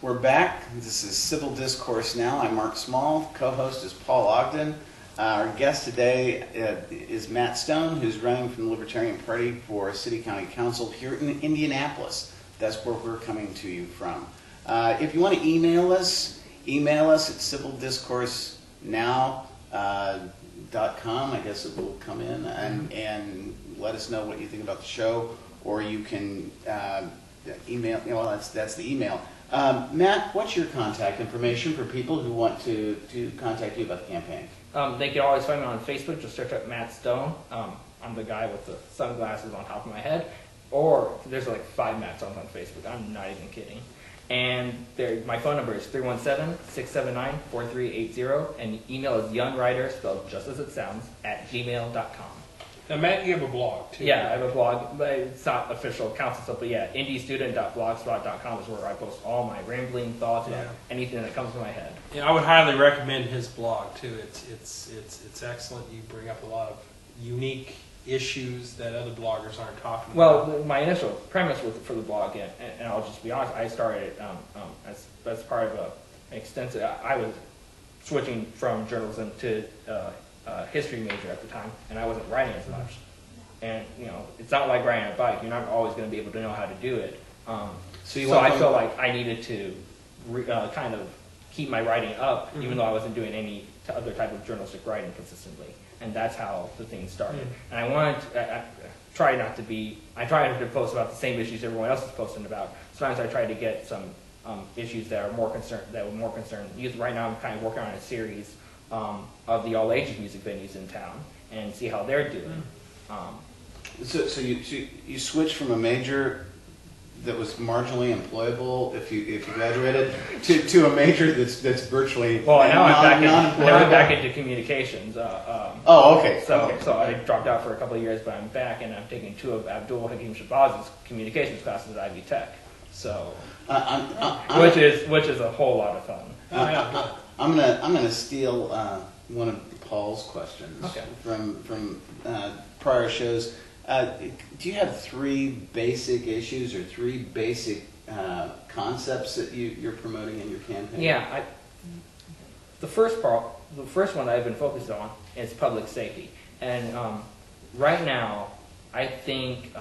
We're back. This is Civil Discourse Now. I'm Mark Small. Co-host is Paul Ogden. Our guest today is Matt Stone, who's running from the Libertarian Party for City County Council here in Indianapolis. That's where we're coming to you from. If you want to email us at civilDiscourseNow.com. I guess it will come in and let us know what you think about the show, or you can email. That's the email. Matt, what's your contact information for people who want to contact you about the campaign? They can always find me on Facebook. Just search up Matt Stone. I'm the guy with the sunglasses on top of my head. Or there's like 5 Matt Stones on Facebook. I'm not even kidding. And my phone number is 317-679-4380. And email is youngwriter, spelled just as it sounds, @gmail.com. Now, Matt, you have a blog, too. Yeah, I have a blog, but it's not official council stuff. But yeah, indiestudent.blogspot.com is where I post all my rambling thoughts about anything that comes to my head. Yeah, I would highly recommend his blog, too. It's excellent. You bring up a lot of unique issues that other bloggers aren't talking about. Well, my initial premise for the blog, and I'll just be honest, I started as part of an extensive. I was switching from journalism to history major at the time, and I wasn't writing as much. And it's not like riding a bike; you're not always going to be able to know how to do it. So I felt like I needed to kind of keep my writing up, even though I wasn't doing any other type of journalistic writing consistently. And that's how the thing started. And I tried to post about the same issues everyone else is posting about. Sometimes I tried to get some issues that were more concerned. Right now, I'm kind of working on a series of the all ages music venues in town and see how they're doing. So you switched from a major that was marginally employable if you graduated to a major that's virtually now I'm back into communications. Okay. So I dropped out for a couple of years, but I'm back and I'm taking 2 of Abdul Hakim Shabaz's communications classes at Ivy Tech. So which is a whole lot of fun. I'm gonna steal one of Paul's questions from prior shows. Do you have 3 basic issues or 3 basic concepts that you're promoting in your campaign? Yeah, the first one that I've been focused on is public safety, and right now, I think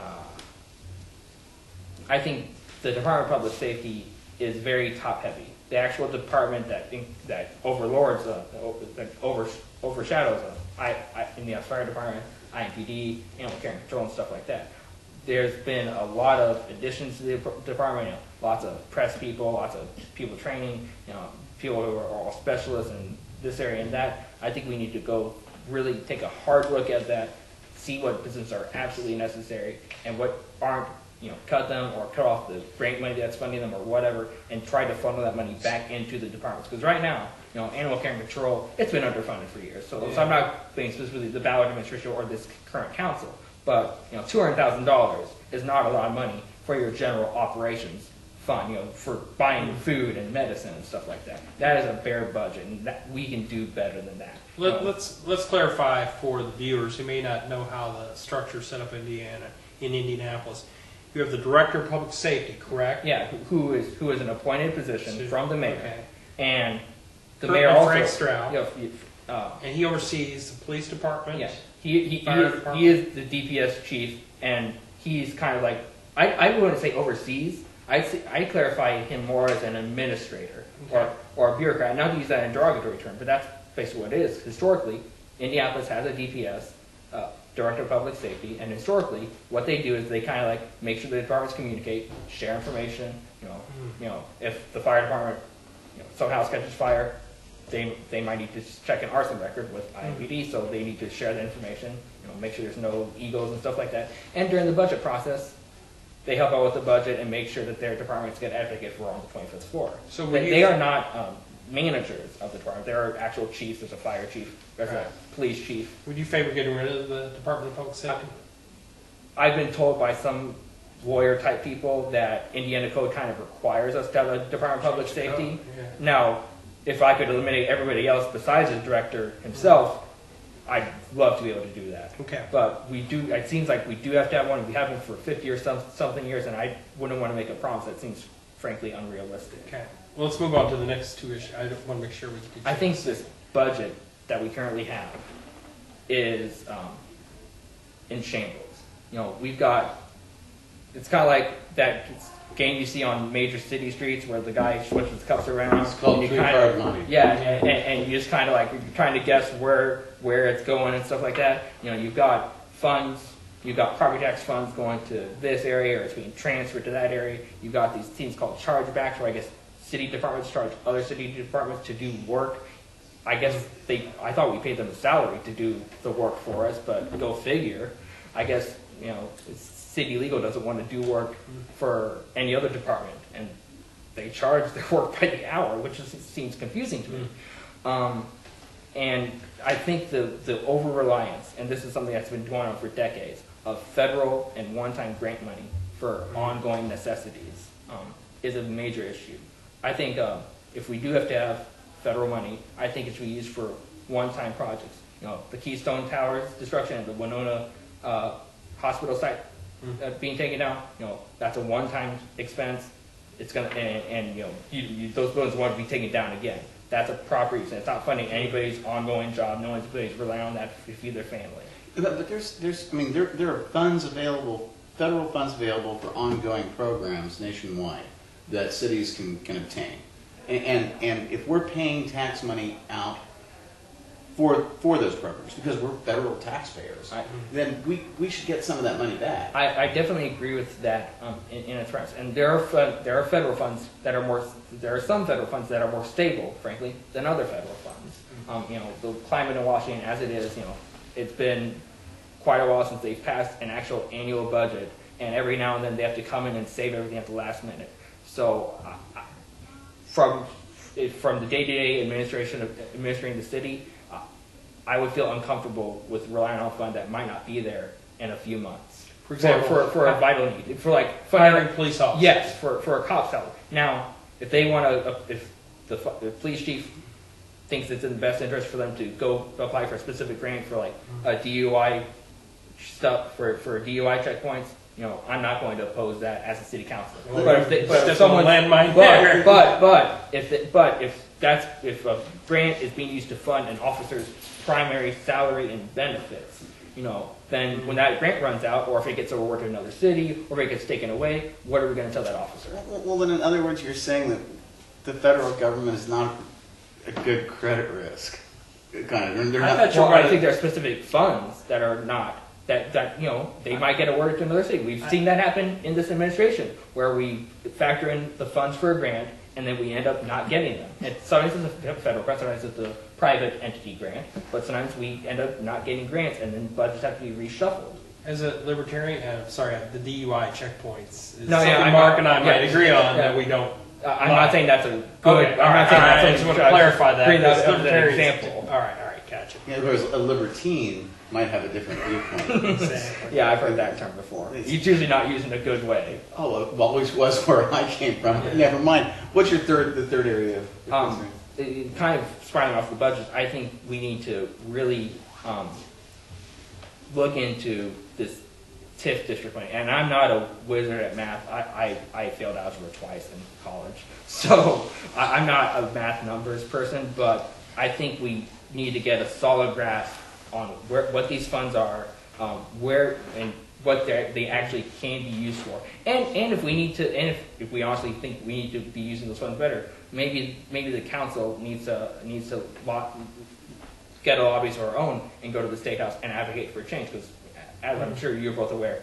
the Department of Public Safety is very top heavy. The actual department that overlords, that overshadows in the fire department, IMPD, animal care and control, and stuff like that. There's been a lot of additions to the department. Lots of press people, lots of people training. People who are all specialists in this area and that. I think we need to go really take a hard look at that, see what positions are absolutely necessary and what aren't. Cut them or cut off the grant money that's funding them or whatever, and try to funnel that money back into the departments. Because right now, animal care and control, it's been underfunded for years. So I'm not being specifically the Ballard administration or this current council, but $200,000 is not a lot of money for your general operations fund. For buying food and medicine and stuff like that. That is a bare budget, and that we can do better than that. Let's clarify for the viewers who may not know how the structure is set up in Indianapolis. You have the Director of Public Safety, correct? Yeah, who is an appointed position from the mayor, and the mayor also Frank Stroud, and he oversees the police department. Yeah, he is the DPS chief, and he's kind of like I wouldn't say oversees. I clarify him more as an administrator or a bureaucrat. Not to use that in a derogatory term, but that's basically what it is. Historically, Indianapolis has a DPS. Director of Public Safety, and historically, what they do is they kind of make sure the departments communicate, share information. If the fire department, somehow catches fire, they might need to check an arson record with IMPD, so they need to share that information. Make sure there's no egos and stuff like that. And during the budget process, they help out with the budget and make sure that their departments get epic if we're on the 25th floor. So they are not managers of the department. There are actual chiefs. There's a fire chief. There's a police chief. Would you favor getting rid of the Department of Public Safety? I've been told by some lawyer-type people that Indiana Code kind of requires us to have a Department of Public Safety. Now, if I could eliminate everybody else besides the director himself, I'd love to be able to do that. Okay. But we do. It seems like we do have to have one. We have one for 50 or something years, and I wouldn't want to make a promise that seems frankly unrealistic. Okay. Well, let's move on to the next two issues. I want to make sure we can. I think this budget that we currently have is in shambles. You know, we've got, it's kind of like that game you see on major city streets where the guy switches cups around. It's called and you free card money. Yeah, and you just kind of like, you're trying to guess where it's going and stuff like that. You know, you've got funds, you've got property tax funds going to this area or it's being transferred to that area. You've got these things called chargebacks where I guess city departments charge other city departments to do work. I guess I thought we paid them a salary to do the work for us, but go figure. I guess, you know, city legal doesn't want to do work for any other department, and they charge their work by the hour, which seems confusing to me. And I think the over-reliance, and this is something that's been going on for decades, of federal and one-time grant money for ongoing necessities is a major issue. I think if we do have to have federal money, I think it should be used for one-time projects. You know, the Keystone Towers destruction and the Winona hospital site being taken down. You know, that's a one-time expense. It's gonna and you know those buildings want to be taken down again. That's a proper use. It's not funding anybody's ongoing job. No one's relying on that to feed their family. But there's I mean there are funds available, federal funds available for ongoing programs nationwide that cities can obtain. And if we're paying tax money out for those programs, because we're federal taxpayers, then we should get some of that money back. I definitely agree with that in a sense. And there are federal funds that are more. There are some federal funds that are more stable, frankly, than other federal funds. You know, the climate in Washington, as it is, you know, it's been quite a while since they've passed an actual annual budget, and every now and then they have to come in and save everything at the last minute. So, from the day-to-day administrating the city, I would feel uncomfortable with relying on a fund that might not be there in a few months. For example, for a vital need, for like hiring police officers. Yes, for a cop salary. Now, if they want to, if the police chief thinks it's in the best interest for them to go apply for a specific grant for like a DUI stuff for DUI checkpoints, you know, I'm not going to oppose that as a city councilor. But if someone landmine there. But if a grant is being used to fund an officer's primary salary and benefits, you know, then when that grant runs out, or if it gets overworked in another city, or if it gets taken away, what are we going to tell that officer? Well, then in other words, you're saying that the federal government is not a good credit risk. Kind of. I think there are specific funds that are not. That you know, they might get awarded to another city. We've seen that happen in this administration, where we factor in the funds for a grant, and then we end up not getting them. And sometimes it's a federal grant, sometimes it's a private entity grant, but sometimes we end up not getting grants, and then budgets have to be reshuffled. As a libertarian, the DUI checkpoints is no, something yeah, Mark and I might agree on that we don't. I'm not saying that's a good. Okay, I'm not saying that's. I just want to clarify that. Bring that as an example. All right, gotcha. Yeah, whereas a libertine might have a different viewpoint. Exactly. Yeah, I've heard that term before. It's usually not used in a good way. Oh, it always was where I came from. But never mind. What's your third area of concern? Kind of spiraling off the budget, I think we need to really look into this TIF district money. And I'm not a wizard at math. I failed algebra twice in college. So I'm not a math numbers person, but I think we need to get a solid grasp on what these funds are, where and what they actually can be used for, and if we need to, and if we honestly think we need to be using those funds better, maybe the council needs to get a lobbyist of our own and go to the state house and advocate for change, because as I'm sure you're both aware,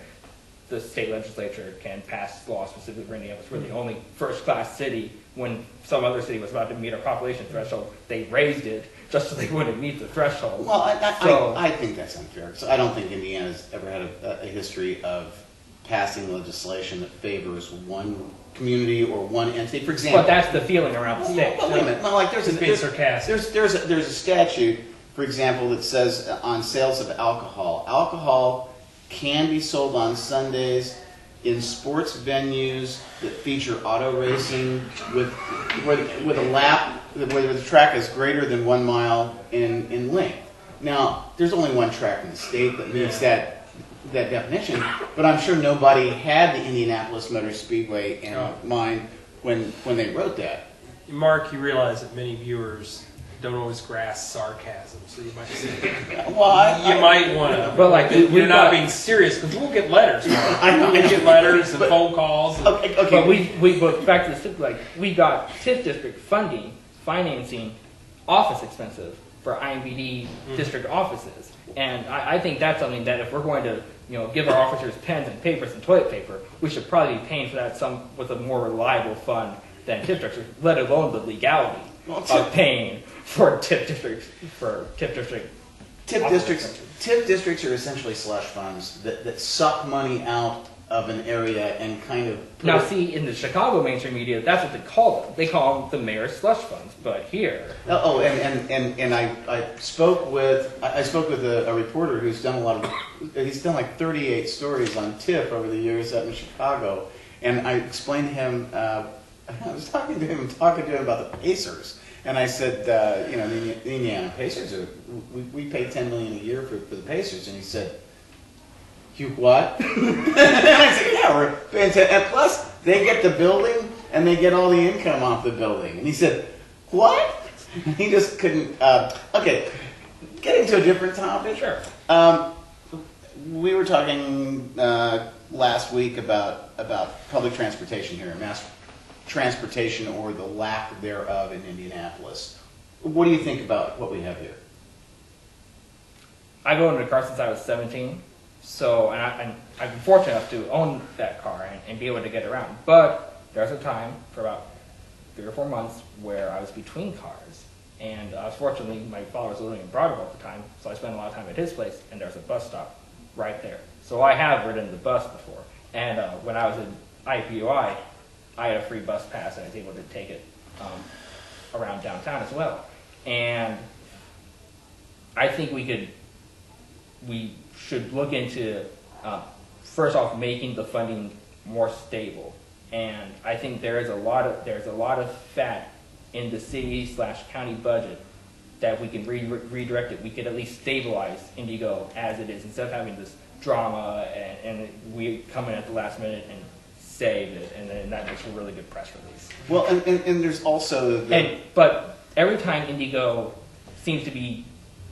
the state legislature can pass laws specifically for Indianapolis. We're the only first-class city. When some other city was about to meet our population threshold, they raised it just so they wouldn't meet the threshold. Well, I think that's unfair. So I don't think Indiana's ever had a history of passing legislation that favors one community or one entity. For example, but that's the feeling around the state. Well, wait a minute. Well, like there's a statute, for example, that says on sales of alcohol. Alcohol can be sold on Sundays in sports venues that feature auto racing with a lap where the track is greater than 1 mile in length. Now, there's only one track in the state that meets that definition, but I'm sure nobody had the Indianapolis Motor Speedway in mind when they wrote that. Mark, you realize that many viewers don't always grasp sarcasm, so you might say, Well, you might want to. But like, you're not being serious because we'll get letters. I know. We'll get letters and phone calls. And, Okay. But but back to the TIF, like we got TIF district financing office expensive for IMBD district offices, and I think that's something that if we're going to give our officers pens and papers and toilet paper, we should probably be paying for that with a more reliable fund than TIF districts, let alone the legality of paying for TIF districts TIF districts are essentially slush funds that suck money out of an area and kind of Now, see, in the Chicago mainstream media, that's what they call them. They call them the mayor's slush funds. But here, I spoke with a reporter who's done he's done like 38 stories on TIF over the years out in Chicago, and I explained to him. I was talking to him about the Pacers, and I said, the Indiana Pacers we pay $10 million a year for the Pacers, and he said, "You what?" And I said, "Yeah, we're paying 10, and plus they get the building and they get all the income off the building." And he said, "What?" He just couldn't. Okay, getting to a different topic. sure. We were talking last week about public transportation here, mass transportation or the lack thereof in Indianapolis. What do you think about what we have here? I've owned a car since I was 17, so and I've been fortunate enough to own that car and be able to get around. But there was a time for about 3 or 4 months where I was between cars, and fortunately my father was living in Broadway at the time, so I spent a lot of time at his place, and there was a bus stop right there. So I have ridden the bus before, and when I was in IPUI, I had a free bus pass, and I was able to take it around downtown as well. And I think we should look into, first off, making the funding more stable. And I think there's a lot of fat in the city/county budget that we can redirect it. We could at least stabilize Indigo as it is instead of having this drama and we come in at the last minute and save it, and then that makes a really good press release. Well, and there's also but every time Indigo seems to be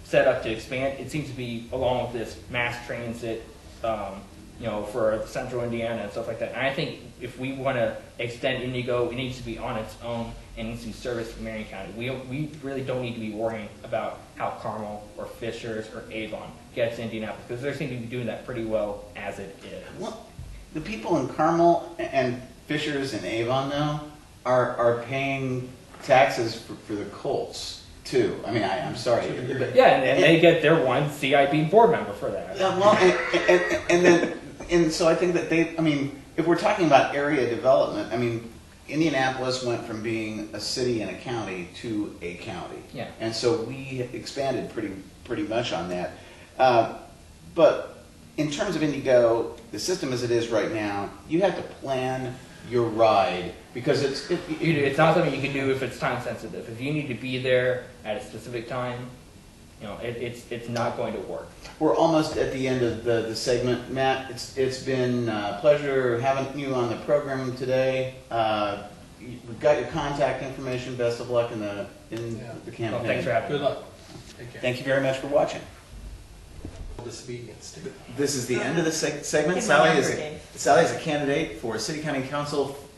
set up to expand, it seems to be along with this mass transit, for central Indiana and stuff like that. And I think if we want to extend Indigo, it needs to be on its own and needs to service Marion County. We really don't need to be worrying about how Carmel or Fishers or Avon gets to Indianapolis, because they seem to be doing that pretty well as it is. Well, the people in Carmel and Fishers and Avon, though, are paying taxes for the Colts, too. I mean, I'm sorry. But, yeah, and they get their one CIP board member for that. Yeah, well, and so I think that if we're talking about area development, Indianapolis went from being a city and a county to a county. Yeah. And so we expanded pretty much on that. But in terms of Indigo, the system as it is right now, you have to plan your ride because it's not something you can do if it's time sensitive. If you need to be there at a specific time, it's not going to work. We're almost at the end of the segment, Matt. It's been a pleasure having you on the program today. We've got your contact information. Best of luck in the campaign. Well, thanks for having me. Good luck. Take care. Thank you very much for watching. Disobedience too. This is the end of the segment. Sally is a candidate for City County Council